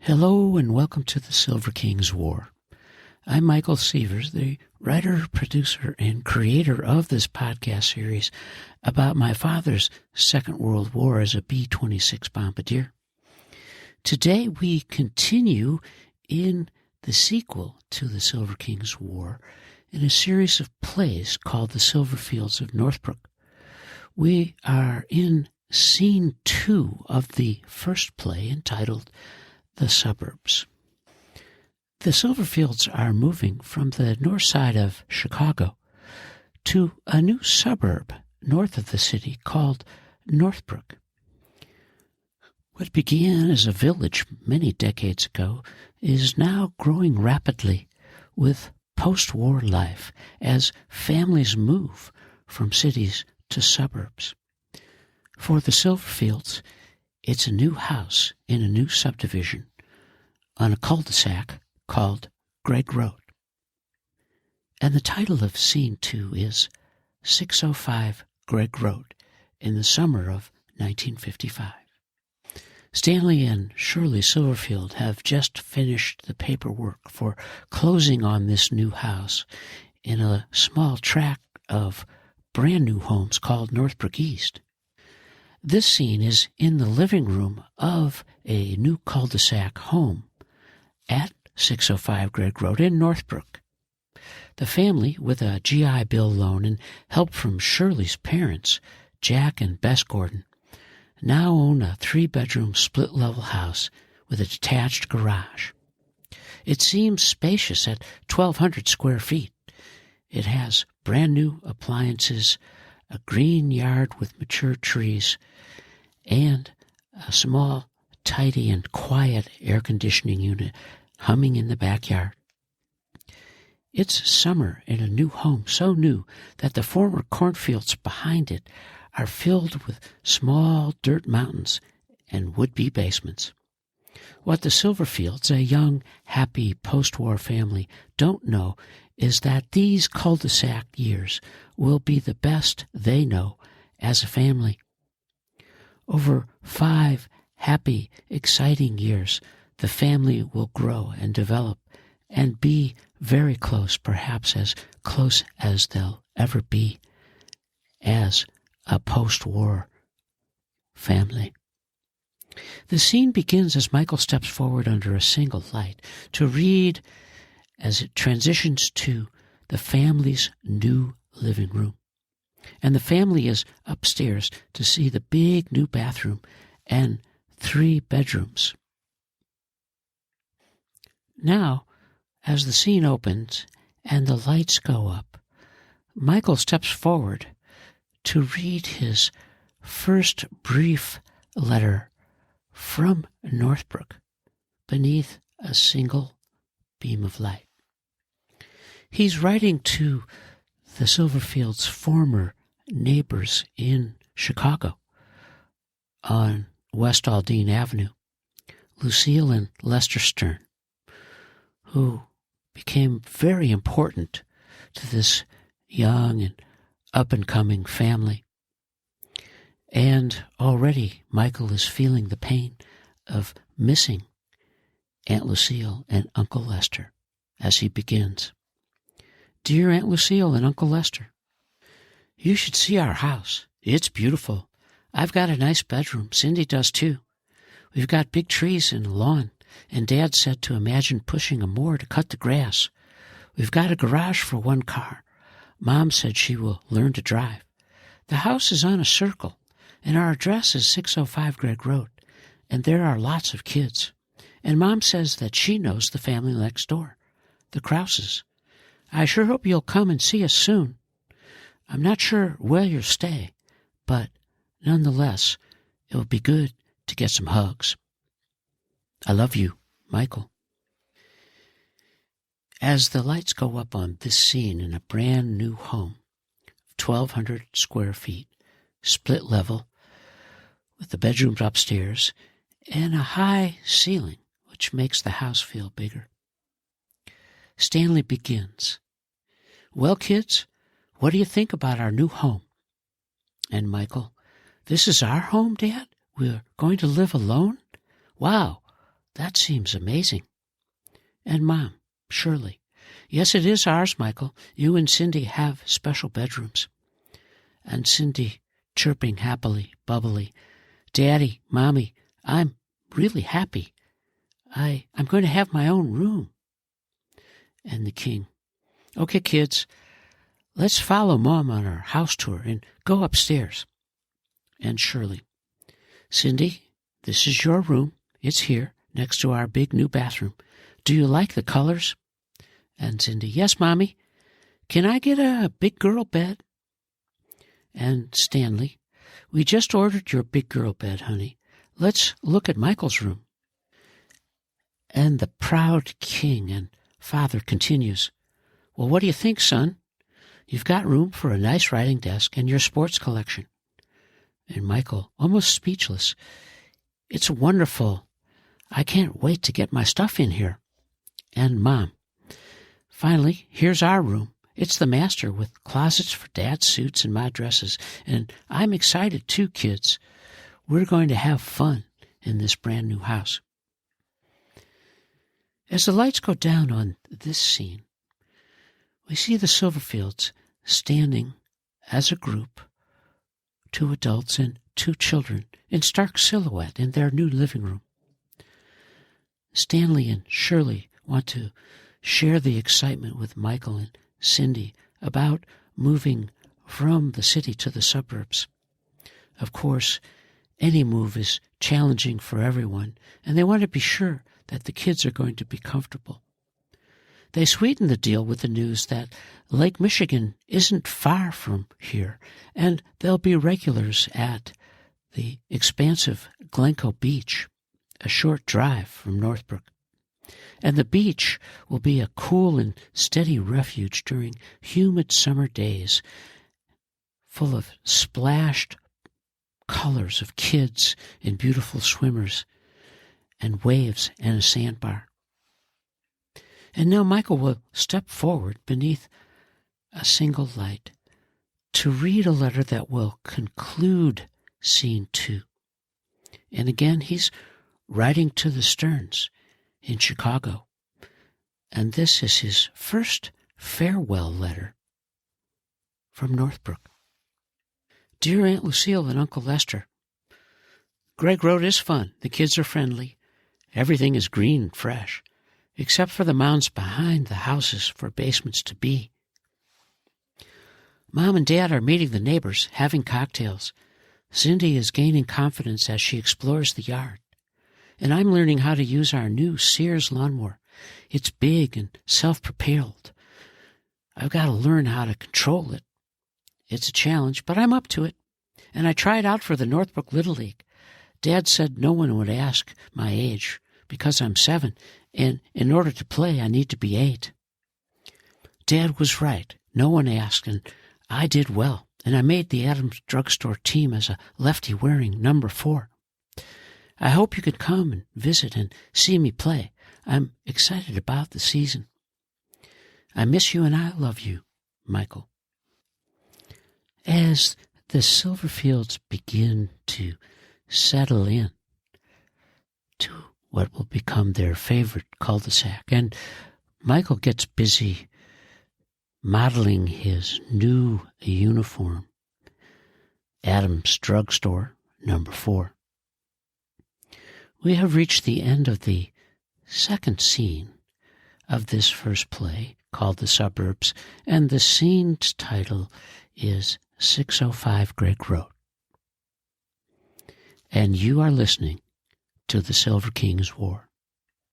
Hello and welcome to the Silver King's War. I'm Michael Sievers, the writer, producer, and creator of this podcast series about my father's Second World War as a B-26 bombardier. Today we continue in the sequel to the Silver King's War in a series of plays called the Silverfields of Northbrook. We are in Scene 2 of the first play entitled The Suburbs. The Silverfields are moving from the north side of Chicago to a new suburb north of the city called Northbrook. What began as a village many decades ago is now growing rapidly with post-war life as families move from cities to suburbs. For the Silverfields, it's a new house in a new subdivision on a cul-de-sac called Gregg Road. And the title of Scene 2 is 605 Gregg Road in the summer of 1955. Stanley and Shirley Silverfield have just finished the paperwork for closing on this new house in a small tract of brand new homes called Northbrook East. This scene is in the living room of a new cul-de-sac home at 605 Gregg Road in Northbrook. The family, with a GI Bill loan and help from Shirley's parents, Jack and Bess Gordon, now own a 3-bedroom split-level house with a detached garage. It seems spacious at 1,200 square feet. It has brand-new appliances, a green yard with mature trees, and a small, tidy, and quiet air conditioning unit humming in the backyard. It's summer in a new home, so new that the former cornfields behind it are filled with small dirt mountains and would-be basements. What the Silverfields, a young, happy post-war family, don't know is that these cul-de-sac years will be the best they know as a family. Over 5 happy, exciting years, the family will grow and develop and be very close, perhaps as close as they'll ever be as a post-war family. The scene begins as Michael steps forward under a single light to read as it transitions to the family's new living room. And the family is upstairs to see the big new bathroom and 3 bedrooms. Now, as the scene opens and the lights go up, Michael steps forward to read his first brief letter from Northbrook beneath a single beam of light. He's writing to the Silverfields' former neighbors in Chicago on West Aldine Avenue, Lucille and Lester Stern, who became very important to this young and up-and-coming family. And already Michael is feeling the pain of missing Aunt Lucille and Uncle Lester as he begins. Dear Aunt Lucille and Uncle Lester, you should see our house. It's beautiful. I've got a nice bedroom. Cindy does too. We've got big trees and a lawn, and Dad said to imagine pushing a mower to cut the grass. We've got a garage for 1 car. Mom said she will learn to drive. The house is on a circle, and our address is 605 Gregg Road, and there are lots of kids. And Mom says that she knows the family next door, the Krauses. I sure hope you'll come and see us soon. I'm not sure where you'll stay, but nonetheless, it will be good to get some hugs. I love you, Michael. As the lights go up on this scene in a brand new home, 1,200 square feet, split level, with the bedrooms upstairs and a high ceiling, which makes the house feel bigger, Stanley begins. Well, kids, what do you think about our new home? And Michael, this is our home, Dad? We're going to live alone? Wow, that seems amazing. And Mom, Shirley, yes, it is ours, Michael. You and Cindy have special bedrooms. And Cindy, chirping happily, bubbly, Daddy, Mommy, I'm really happy. I'm going to have my own room. And the King, okay, kids, let's follow Mom on our house tour and go upstairs. And Shirley, Cindy, this is your room. It's here, next to our big new bathroom. Do you like the colors? And Cindy, yes, Mommy. Can I get a big girl bed? And Stanley, we just ordered your big girl bed, honey. Let's look at Michael's room. And the proud King and Father continues, well, what do you think, son? You've got room for a nice writing desk and your sports collection. And Michael, almost speechless, it's wonderful. I can't wait to get my stuff in here. And Mom, finally, here's our room. It's the master with closets for Dad's suits and my dresses. And I'm excited too, kids. We're going to have fun in this brand new house. As the lights go down on this scene, we see the Silverfields standing as a group, 2 adults and 2 children, in stark silhouette in their new living room. Stanley and Shirley want to share the excitement with Michael and Cindy about moving from the city to the suburbs. Of course, any move is challenging for everyone, and they want to be sure that the kids are going to be comfortable. They sweeten the deal with the news that Lake Michigan isn't far from here, and they'll be regulars at the expansive Glencoe Beach, a short drive from Northbrook. And the beach will be a cool and steady refuge during humid summer days, full of splashed colors of kids and beautiful swimmers and waves and a sandbar. And now Michael will step forward beneath a single light to read a letter that will conclude Scene 2. And again, he's writing to the Stearns in Chicago. And this is his first farewell letter from Northbrook. Dear Aunt Lucille and Uncle Lester, Gregg Road is fun. The kids are friendly. Everything is green and fresh, except for the mounds behind the houses for basements to be. Mom and Dad are meeting the neighbors, having cocktails. Cindy is gaining confidence as she explores the yard. And I'm learning how to use our new Sears lawnmower. It's big and self-propelled. I've got to learn how to control it. It's a challenge, but I'm up to it. And I tried out for the Northbrook Little League. Dad said no one would ask my age because I'm 7, and in order to play, I need to be 8. Dad was right. No one asked, and I did well. And I made the Adams Drugstore team as a lefty wearing number 4. I hope you could come and visit and see me play. I'm excited about the season. I miss you and I love you, Michael. As the Silverfields begin to settle in to what will become their favorite cul-de-sac, and Michael gets busy modeling his new uniform, Adams Drugstore, number 4. We have reached the end of the second scene of this first play, called The Suburbs, and the scene's title is 605 Gregg Road. And you are listening to The Silver King's War.